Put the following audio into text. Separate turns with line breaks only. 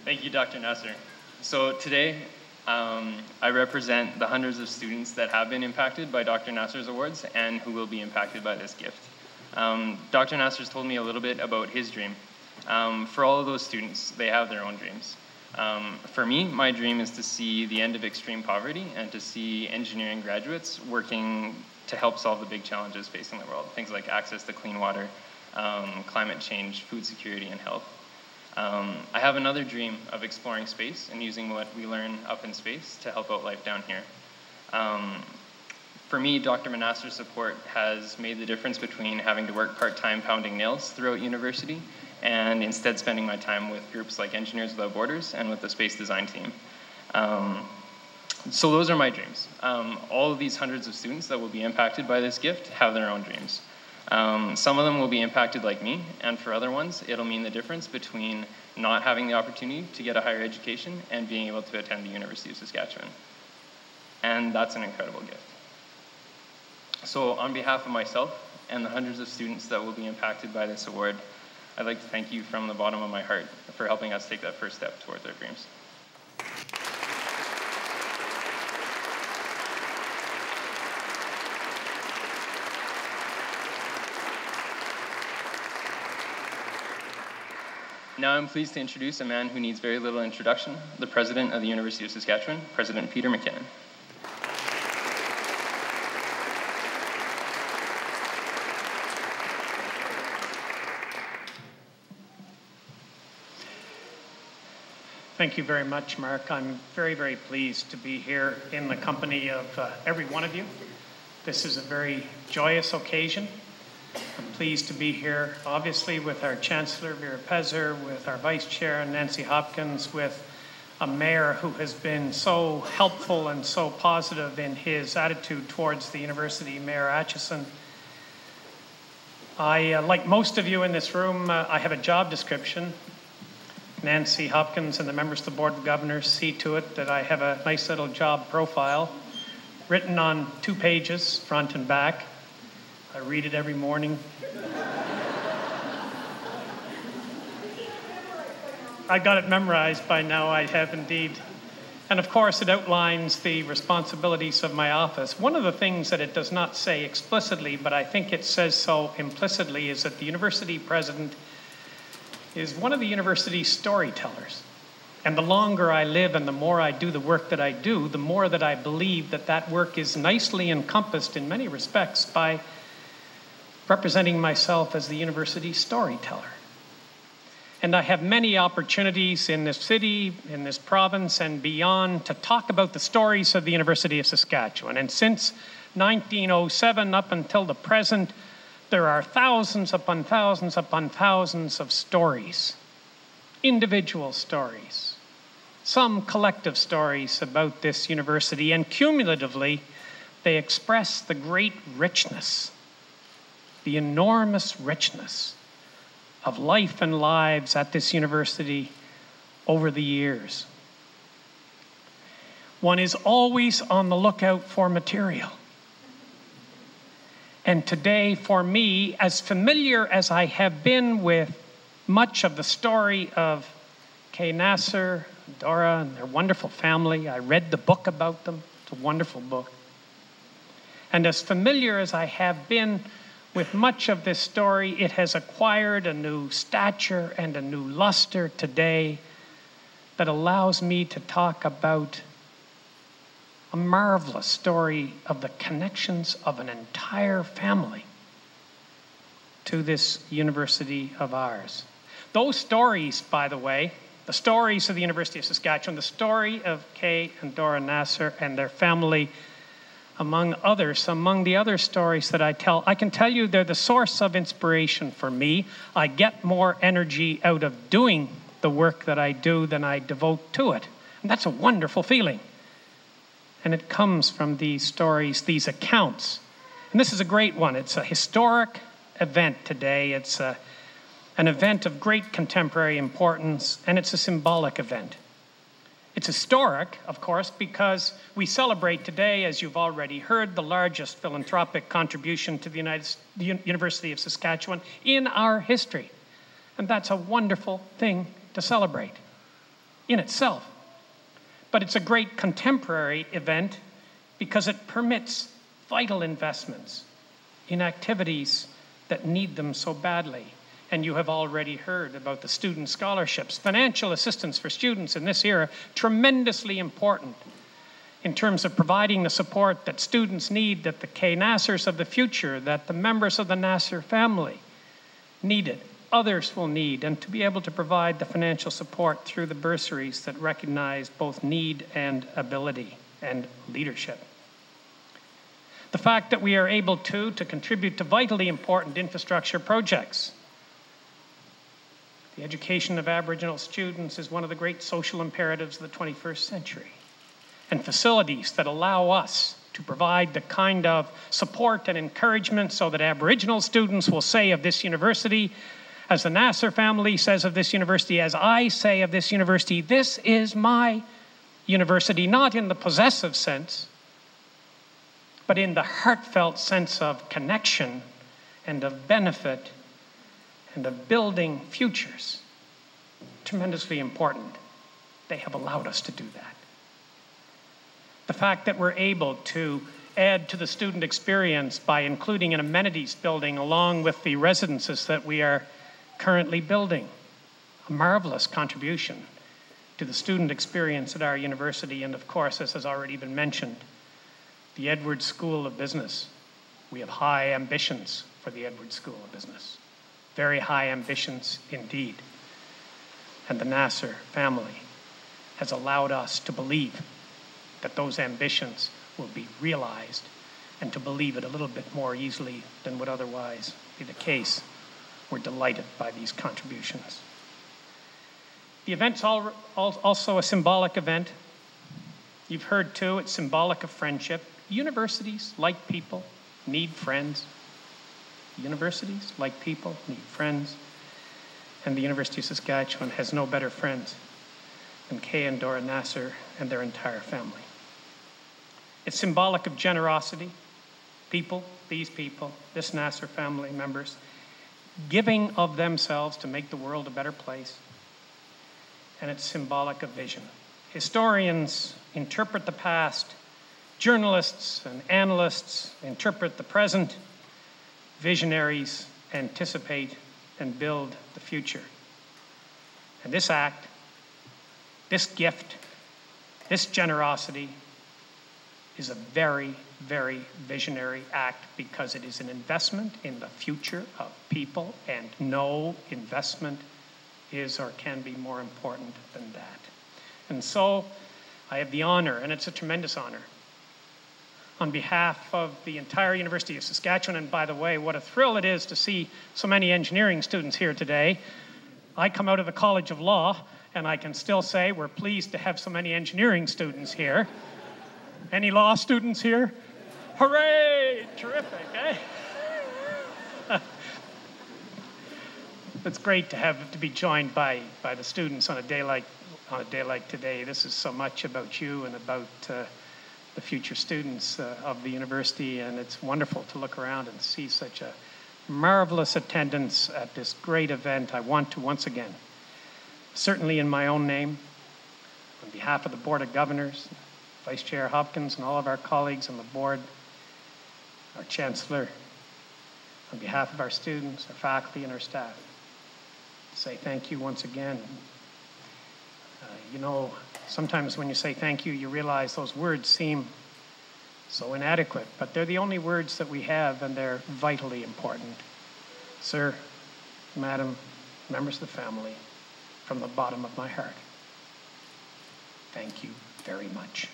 Thank you, Dr. Nasser. So today, I represent the hundreds of students that have been impacted by Dr. Nasser's awards and who will be impacted by this gift. Dr. Nasser's told me a little bit about his dream. For all of those students, they have their own dreams. For me, my dream is to see the end of extreme poverty and to see engineering graduates working to help solve the big challenges facing the world, things like access to clean water, climate change, food security, and health. I have another dream of exploring space and using what we learn up in space to help out life down here. For me, Dr. Nasser's support has made the difference between having to work part-time pounding nails throughout university and instead spending my time with groups like Engineers Without Borders and with the space design team. So those are my dreams. All of these hundreds of students that will be impacted by this gift have their own dreams. Some of them will be impacted like me, and for other ones, it'll mean the difference between not having the opportunity to get a higher education and being able to attend the University of Saskatchewan. And that's an incredible gift. So on behalf of myself and the hundreds of students that will be impacted by this award, I'd like to thank you from the bottom of my heart for helping us take that first step towards our dreams. Now I'm pleased to introduce a man who needs very little introduction, the President of the University of Saskatchewan, President Peter MacKinnon.
Thank you very much, Mark. I'm very, very pleased to be here in the company of every one of you. This is a very joyous occasion. I'm pleased to be here, obviously, with our Chancellor, Vera Pezer, with our Vice Chair, Nancy Hopkins, with a mayor who has been so helpful and so positive in his attitude towards the university, Mayor Atchison. Like most of you in this room, I have a job description. Nancy Hopkins and the members of the Board of Governors see to it that I have a nice little job profile written on 2 pages, front and back. I read it every morning. I got it memorized by now, I have indeed. And of course, it outlines the responsibilities of my office. One of the things that it does not say explicitly, but I think it says so implicitly, is that the university president is one of the university's storytellers. And the longer I live and the more I do the work that I do, the more that I believe that that work is nicely encompassed in many respects by representing myself as the university storyteller. And I have many opportunities in this city, in this province, and beyond to talk about the stories of the University of Saskatchewan. And since 1907 up until the present, there are thousands upon thousands upon thousands of stories, individual stories, some collective stories about this university, and cumulatively, they express the great richness, the enormous richness of life and lives at this university over the years. One is always on the lookout for material. And today, for me, as familiar as I have been with much of the story of Kay Nasser, Dora, and their wonderful family, I read the book about them. It's a wonderful book. And as familiar as I have been with much of this story, it has acquired a new stature and a new luster today that allows me to talk about a marvelous story of the connections of an entire family to this university of ours. Those stories, by the way, the stories of the University of Saskatchewan, the story of Kay and Dora Nasser and their family, among others, among the other stories that I tell, I can tell you they're the source of inspiration for me. I get more energy out of doing the work that I do than I devote to it. And that's a wonderful feeling. And it comes from these stories, these accounts. And this is a great one. It's a historic event today. It's an event of great contemporary importance, and it's a symbolic event. It's historic, of course, because we celebrate today, as you've already heard, the largest philanthropic contribution to the University of Saskatchewan in our history. And that's a wonderful thing to celebrate. in itself. But it's a great contemporary event because it permits vital investments in activities that need them so badly. And you have already heard about the student scholarships. Financial assistance for students in this era, tremendously important in terms of providing the support that students need, that the K-Nassers of the future, that the members of the Nasser family needed, others will need, and to be able to provide the financial support through the bursaries that recognize both need and ability and leadership. The fact that we are able to contribute to vitally important infrastructure projects. The education of Aboriginal students is one of the great social imperatives of the 21st century. And facilities that allow us to provide the kind of support and encouragement so that Aboriginal students will say of this university, as the Nasser family says of this university, as I say of this university, this is my university, not in the possessive sense, but in the heartfelt sense of connection and of benefit and of building futures. Tremendously important. They have allowed us to do that. The fact that we're able to add to the student experience by including an amenities building along with the residences that we are currently building. A marvelous contribution to the student experience at our university, and of course, as has already been mentioned, the Edwards School of Business. We have high ambitions for the Edwards School of Business. Very high ambitions indeed. And the Nasser family has allowed us to believe that those ambitions will be realized, and to believe it a little bit more easily than would otherwise be the case. We're delighted by these contributions. The event's also a symbolic event. You've heard too, it's symbolic of friendship. Universities, like people, need friends. Universities, like people, need friends. And the University of Saskatchewan has no better friends than Kay and Dora Nasser and their entire family. It's symbolic of generosity. People, these people, this Nasser family members, giving of themselves to make the world a better place. And it's symbolic of vision. Historians interpret the past. Journalists and analysts interpret the present. Visionaries anticipate and build the future. And this act, this gift, this generosity is a very, very visionary act because it is an investment in the future of people, and no investment is or can be more important than that. And so I have the honor, and it's a tremendous honor, on behalf of the entire University of Saskatchewan, and by the way, what a thrill it is to see so many engineering students here today. I come out of the College of Law, and I can still say we're pleased to have so many engineering students here. Any law students here? Hooray! Terrific, eh? It's great to be joined by the students on a day like today. This is so much about you and about the future students of the university, and it's wonderful to look around and see such a marvelous attendance at this great event. I want to once again, certainly in my own name, on behalf of the Board of Governors, Vice Chair Hopkins, and all of our colleagues on the board, our Chancellor, on behalf of our students, our faculty, and our staff, say thank you once again. You know, sometimes when you say thank you, you realize those words seem so inadequate, but they're the only words that we have, and they're vitally important. Sir, Madam, members of the family, from the bottom of my heart, thank you very much.